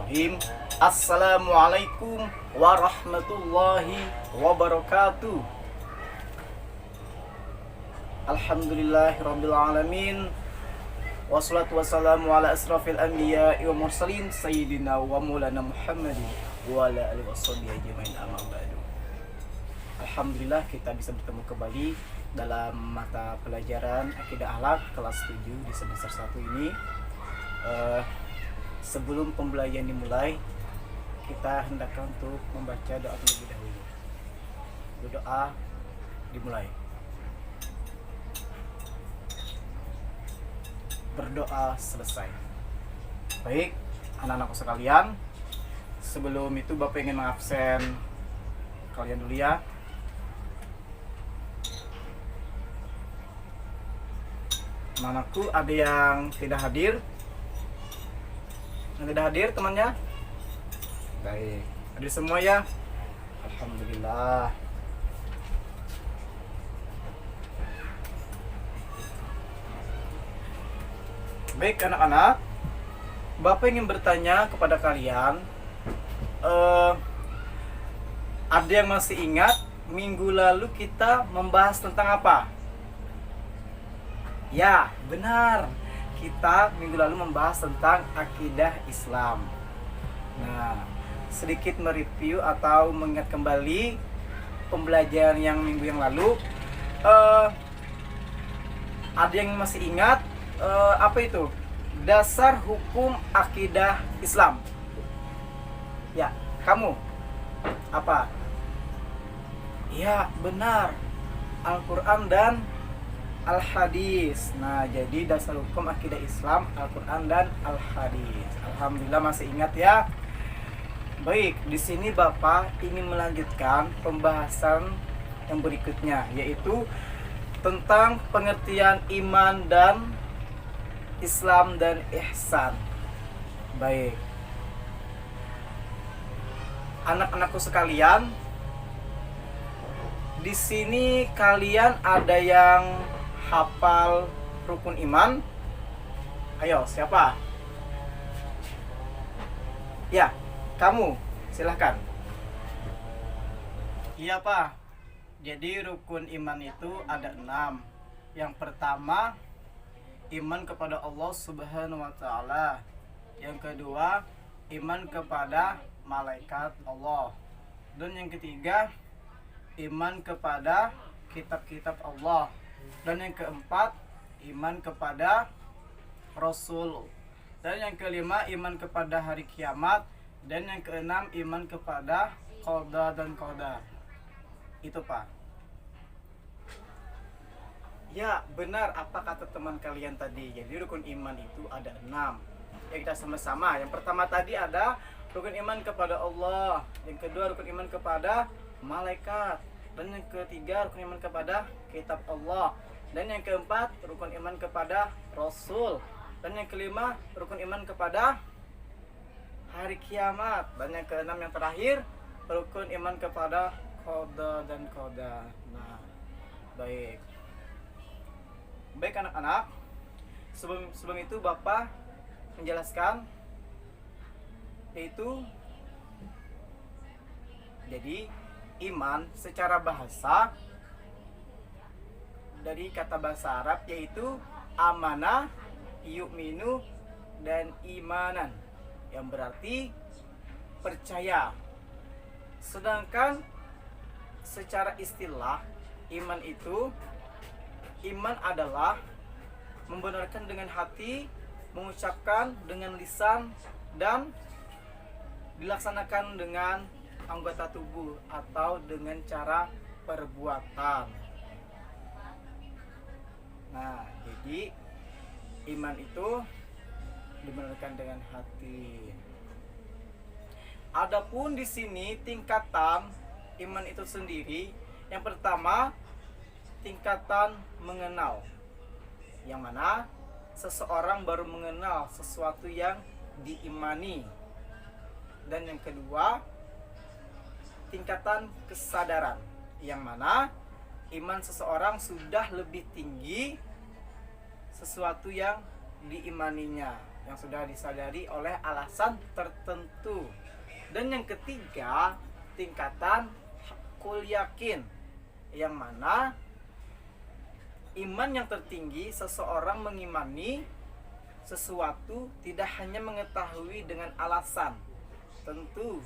Bismillahirrahmanirrahim. Assalamualaikum warahmatullahi wabarakatuh. Alhamdulillahirabbil alamin. Wassalatu wassalamu ala asrafil anbiya'i wa mursalin sayyidina wa maulana Muhammadin wa ala alihi washabihi ajmain, amma ba'du. Alhamdulillah kita bisa bertemu kembali dalam mata pelajaran Akidah Akhlak kelas 7 di semester 1 ini. Sebelum pembelajaran dimulai, kita hendakkan untuk membaca doa terlebih dahulu. Doa dimulai. Berdoa selesai. Baik, anak-anakku sekalian, sebelum itu Bapak ingin mengabsen kalian dulu ya. Anak-anakku, ada yang tidak hadir? Yang tidak hadir temannya? Baik, hadir semua ya? Alhamdulillah. Baik anak-anak, Bapak ingin bertanya kepada kalian, ada yang masih ingat minggu lalu kita membahas tentang apa? Ya, benar. Kita minggu lalu membahas tentang akidah Islam. Nah, sedikit mereview atau mengingat kembali pembelajaran yang minggu yang lalu. Ada yang masih ingat apa itu? Dasar hukum akidah Islam. Ya, kamu apa? Ya, benar. Al-Quran dan Al-Hadis. Nah, jadi dasar hukum akidah Islam, Al-Quran dan Al-Hadis. Alhamdulillah masih ingat ya. Baik, di sini Bapak ingin melanjutkan pembahasan yang berikutnya, yaitu tentang pengertian iman dan Islam dan ihsan. Baik. Anak-anakku sekalian, di sini kalian ada yang hafal rukun iman? Ayo, siapa? Ya, kamu. Silahkan. Iya, Pak. Jadi rukun iman itu ada 6. Yang pertama, iman kepada Allah Subhanahu wa Ta'ala. Yang kedua, iman kepada malaikat Allah. Dan yang ketiga, iman kepada kitab-kitab Allah. Dan yang keempat, iman kepada Rasul. Dan yang kelima, iman kepada hari kiamat. Dan yang keenam, iman kepada qada dan qadar. Itu, Pak. Ya, benar apa kata teman kalian tadi. Jadi rukun iman itu ada 6. Ya, kita sama-sama. Yang pertama tadi ada rukun iman kepada Allah. Yang kedua, rukun iman kepada malaikat. Dan yang ketiga, rukun iman kepada kitab Allah. Dan yang keempat, rukun iman kepada Rasul. Dan yang kelima, rukun iman kepada hari kiamat. Dan yang keenam, yang terakhir, rukun iman kepada qada dan qadar. Nah, baik. Baik anak-anak, sebelum itu Bapak menjelaskan, yaitu jadi iman secara bahasa dari kata bahasa Arab yaitu amanah, yu'minu, dan imanan, yang berarti percaya. Sedangkan secara istilah iman itu, iman adalah membenarkan dengan hati, mengucapkan dengan lisan, dan dilaksanakan dengan anggota tubuh atau dengan cara perbuatan. Nah, jadi iman itu dibenarkan dengan hati. Adapun di sini tingkatan iman itu sendiri, yang pertama tingkatan mengenal, yang mana seseorang baru mengenal sesuatu yang diimani. Dan yang kedua, tingkatan kesadaran, yang mana iman seseorang sudah lebih tinggi sesuatu yang diimaninya. yang sudah disadari oleh alasan tertentu. Dan yang ketiga, tingkatan hakul yakin, yang mana iman yang tertinggi seseorang mengimani sesuatu tidak hanya mengetahui dengan alasan tentu,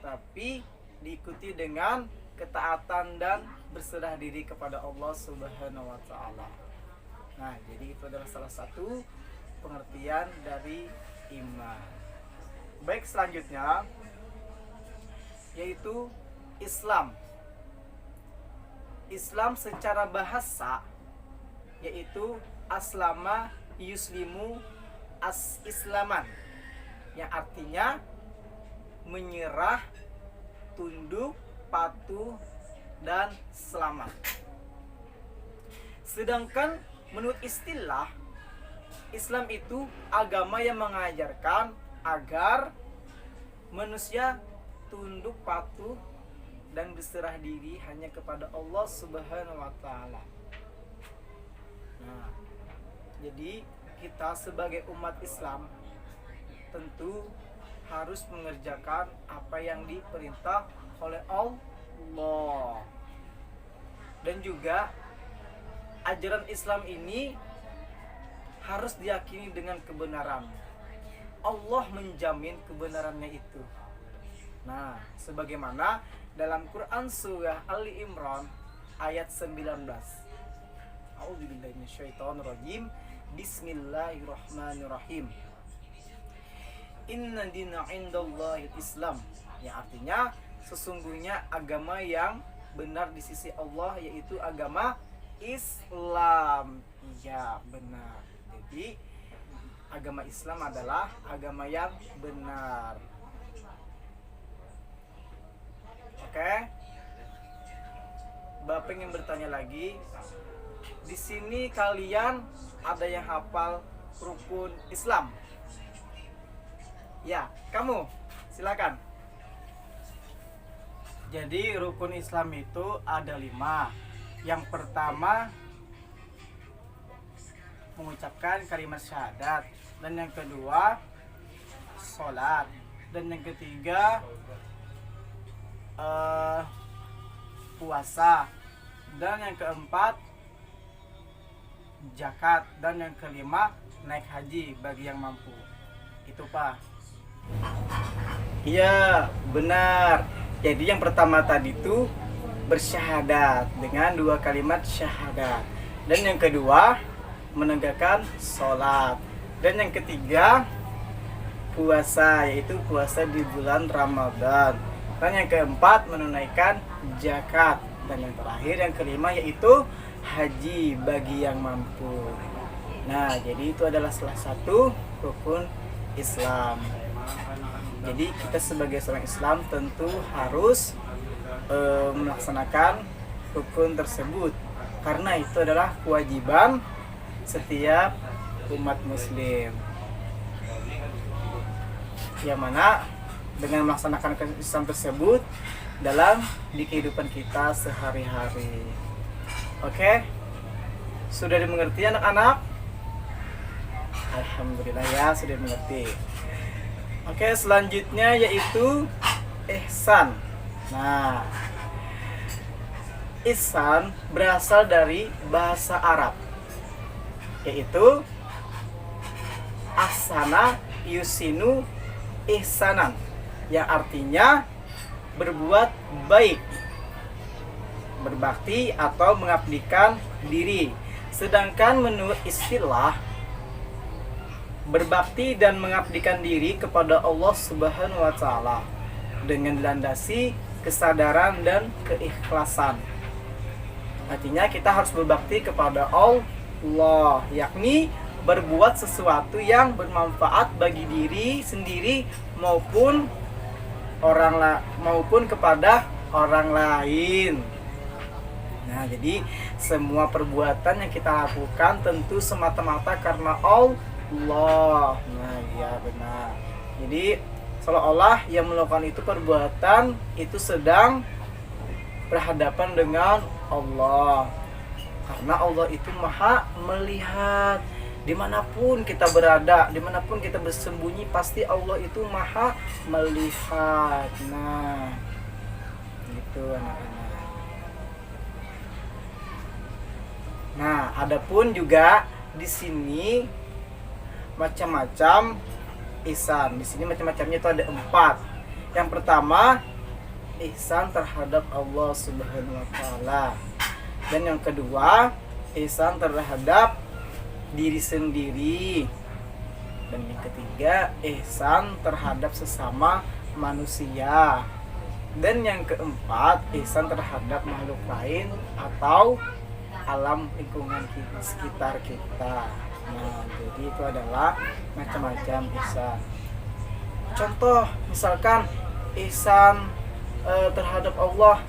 tapi diikuti dengan ketaatan dan berserah diri kepada Allah Subhanahu wa taala. Nah, jadi itu adalah salah satu pengertian dari iman. Baik, selanjutnya yaitu Islam. Islam secara bahasa yaitu aslama yuslimu islaman, yang artinya menyerah, tunduk, patuh, dan selamat. Sedangkan menurut istilah, Islam itu agama yang mengajarkan agar manusia tunduk, patuh, dan berserah diri hanya kepada Allah Subhanahu wa taala. Nah, jadi kita sebagai umat Islam tentu harus mengerjakan apa yang diperintah oleh Allah. Dan juga ajaran Islam ini harus diyakini dengan kebenaran. Allah menjamin kebenarannya itu. Nah, sebagaimana dalam Quran surah Ali Imran ayat 19. A'udzubillahi minasyaitonirrajim. Bismillahirrahmanirrahim. Inna dina indallahil Islam, yang artinya sesungguhnya agama yang benar di sisi Allah yaitu agama Islam. Ya, benar. Jadi agama Islam adalah agama yang benar. Oke. Bapak ingin bertanya lagi. Di sini kalian ada yang hafal rukun Islam? Ya, kamu silakan. Jadi rukun Islam itu ada 5. Yang pertama mengucapkan kalimat syahadat, dan yang kedua sholat, dan yang ketiga puasa, dan yang keempat zakat, dan yang kelima naik haji bagi yang mampu. Itu Pak. Iya, benar. Jadi yang pertama tadi itu bersyahadat dengan 2 kalimat syahadat, dan yang kedua menegakkan sholat, dan yang ketiga puasa, yaitu puasa di bulan Ramadan, dan yang keempat menunaikan zakat, dan yang terakhir yang kelima yaitu haji bagi yang mampu. Nah, jadi itu adalah salah satu rukun Islam. Jadi kita sebagai seorang Islam tentu harus melaksanakan rukun tersebut, karena itu adalah kewajiban setiap umat muslim, yang mana dengan melaksanakan Islam tersebut dalam di kehidupan kita sehari-hari. Oke, sudah dimengerti anak-anak? Alhamdulillah ya, sudah dimengerti. Oke, selanjutnya yaitu ihsan. Nah, ihsan berasal dari bahasa Arab, yaitu ahsana yusinu ihsanan, yang artinya berbuat baik, berbakti atau mengabdikan diri. Sedangkan menurut istilah, berbakti dan mengabdikan diri kepada Allah Subhanahu wa taala dengan dilandasi kesadaran dan keikhlasan. Artinya kita harus berbakti kepada Allah, yakni berbuat sesuatu yang bermanfaat bagi diri sendiri maupun maupun kepada orang lain. Nah, jadi semua perbuatan yang kita lakukan tentu semata-mata karena Allah. Nah, ya benar. Jadi seolah-olah yang melakukan itu perbuatan itu sedang berhadapan dengan Allah, karena Allah itu maha melihat. Dimanapun kita berada, dimanapun kita bersembunyi, pasti Allah itu maha melihat. Nah, gitu anak-anak. Nah, adapun juga di sini macam-macam ihsan. Di sini macam-macamnya itu ada 4. Yang pertama, ihsan terhadap Allah Subhanahu wa taala. Dan yang kedua, ihsan terhadap diri sendiri. Dan yang ketiga, ihsan terhadap sesama manusia. Dan yang keempat, ihsan terhadap makhluk lain atau alam lingkungan sekitar kita. Nah, jadi itu adalah macam-macam ihsan. Contoh, misalkan ihsan terhadap Allah,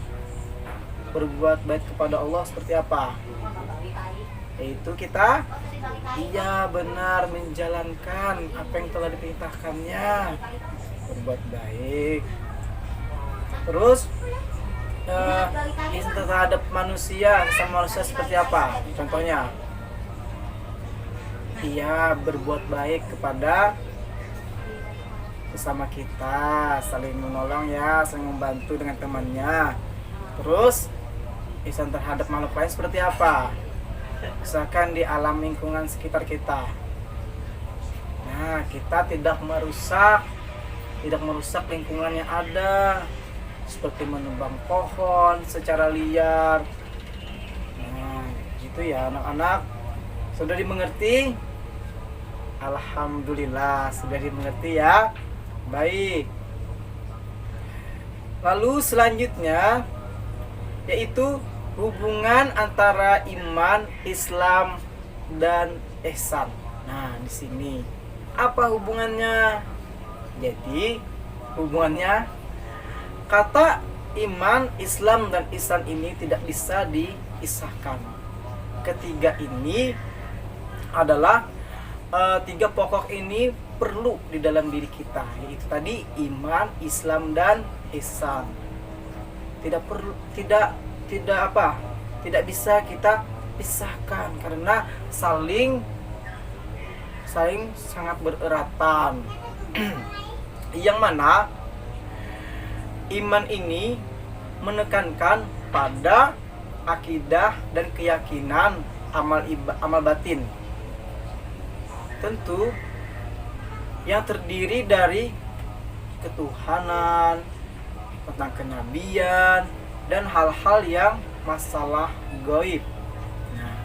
berbuat baik kepada Allah seperti apa? Yaitu kita benar menjalankan apa yang telah diperintahkannya, berbuat baik. Terus ihsan terhadap manusia, sama manusia seperti apa? Contohnya, berbuat baik kepada sesama kita, saling menolong saling membantu dengan temannya. Terus ihsan terhadap makhluk lain seperti apa? Misalkan di alam lingkungan sekitar kita. Nah, kita tidak merusak lingkungan yang ada, seperti menebang pohon secara liar. Nah, gitu ya anak-anak. Sudah dimengerti? Alhamdulillah, sudah dimengerti ya. Baik. Lalu selanjutnya yaitu hubungan antara iman, Islam, dan ihsan. Nah, di sini apa hubungannya? Jadi hubungannya, kata iman, Islam, dan ihsan ini tidak bisa dipisahkan. Ketiga ini adalah 3 pokok ini perlu di dalam diri kita, yaitu tadi iman, Islam, dan ihsan. Tidak bisa kita pisahkan karena saling sangat bereratan. Yang mana iman ini menekankan pada akidah dan keyakinan amal batin, tentu yang terdiri dari ketuhanan, tentang kenabian, dan hal-hal yang masalah gaib. Nah,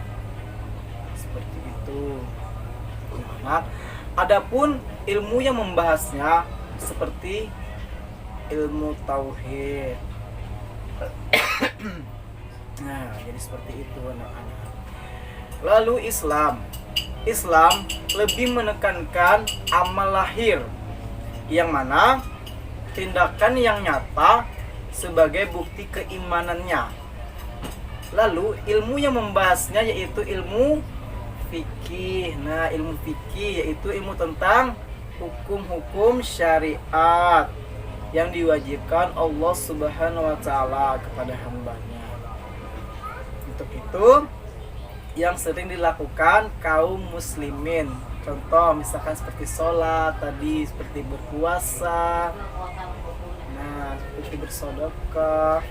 seperti itu. Nah, adapun ilmu yang membahasnya seperti ilmu tauhid. Nah, jadi seperti itu anak-anak. Lalu Islam lebih menekankan amal lahir, yang mana tindakan yang nyata sebagai bukti keimanannya. Lalu ilmu yang membahasnya yaitu ilmu fikih. Nah, ilmu fikih yaitu ilmu tentang hukum-hukum syariat yang diwajibkan Allah Subhanahu wa taala kepada hambanya. Untuk itu yang sering dilakukan kaum muslimin. Contoh misalkan seperti sholat tadi, seperti berpuasa, nah seperti bersedekah.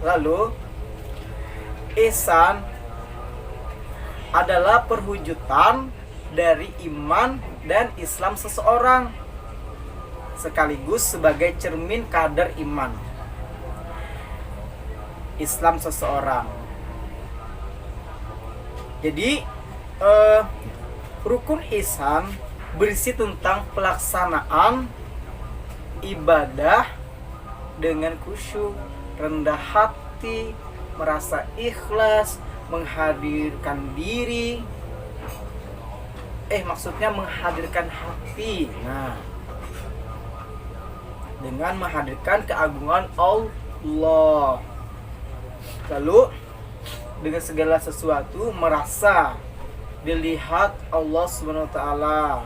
Lalu ihsan adalah perwujudan dari iman dan Islam seseorang, sekaligus sebagai cermin kadar iman Islam seseorang. Jadi rukun ihsan berisi tentang pelaksanaan ibadah dengan khusyuk, rendah hati, merasa ikhlas, menghadirkan diri, menghadirkan hati. Nah, dengan menghadirkan keagungan Allah. Lalu dengan segala sesuatu merasa dilihat Allah Subhanahu wa taala,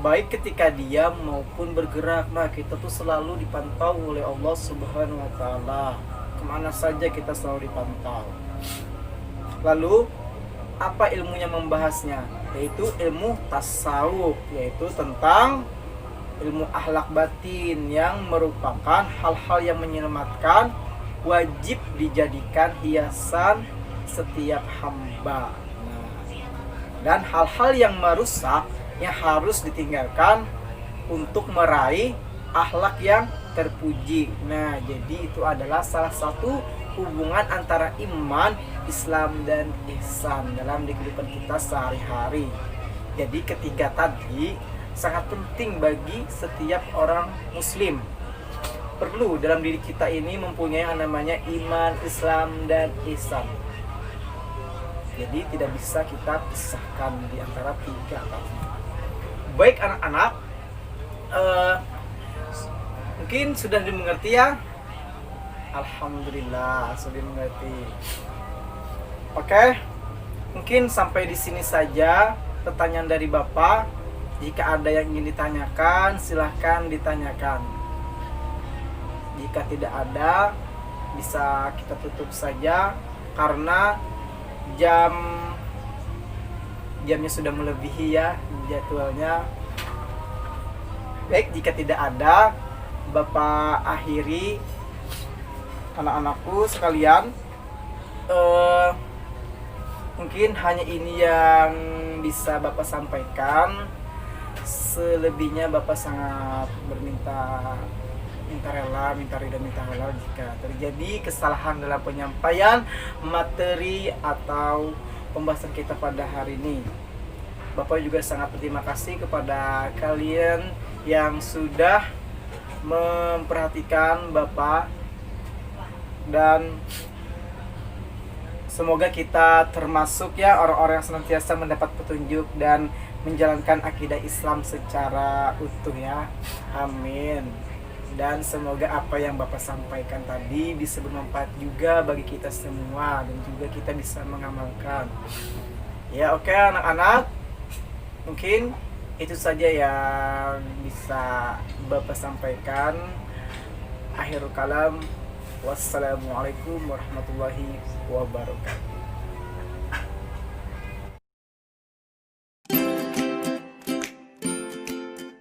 baik ketika diam maupun bergerak. Nah, kita tuh selalu dipantau oleh Allah Subhanahu wa taala. Kemana saja kita selalu dipantau. Lalu apa ilmunya membahasnya? Yaitu ilmu tasawuf, yaitu tentang ilmu akhlak batin yang merupakan hal-hal yang menyelamatkan, wajib dijadikan hiasan setiap hamba. Dan hal-hal yang merusak yang harus ditinggalkan untuk meraih akhlak yang terpuji. Nah, jadi itu adalah salah satu hubungan antara iman, Islam, dan ihsan dalam kehidupan kita sehari-hari. Jadi ketiga tadi sangat penting bagi setiap orang muslim. Perlu dalam diri kita ini mempunyai yang namanya iman, Islam, dan ihsan. Jadi tidak bisa kita pisahkan di antara tiga tadi. Baik anak-anak, mungkin sudah dimengerti ya. Alhamdulillah sudah dimengerti. Oke, mungkin sampai di sini saja pertanyaan dari Bapak. Jika ada yang ingin ditanyakan, silahkan ditanyakan. Jika tidak ada, bisa kita tutup saja karena jamnya sudah melebihi ya jadwalnya. Baik, jika tidak ada, Bapak akhiri. Anak-anakku sekalian, mungkin hanya ini yang bisa Bapak sampaikan. Selebihnya Bapak sangat minta rela, minta ridha, minta halal jika terjadi kesalahan dalam penyampaian materi atau pembahasan kita pada hari ini. Bapak juga sangat berterima kasih kepada kalian yang sudah memperhatikan Bapak, dan semoga kita termasuk ya orang-orang yang senantiasa mendapat petunjuk dan menjalankan akidah Islam secara utuh ya. Amin. Dan semoga apa yang Bapak sampaikan tadi bisa bermanfaat juga bagi kita semua dan juga kita bisa mengamalkan. Ya, oke anak-anak. Mungkin itu saja yang bisa Bapak sampaikan. Akhirul kalam. Wassalamualaikum warahmatullahi wabarakatuh.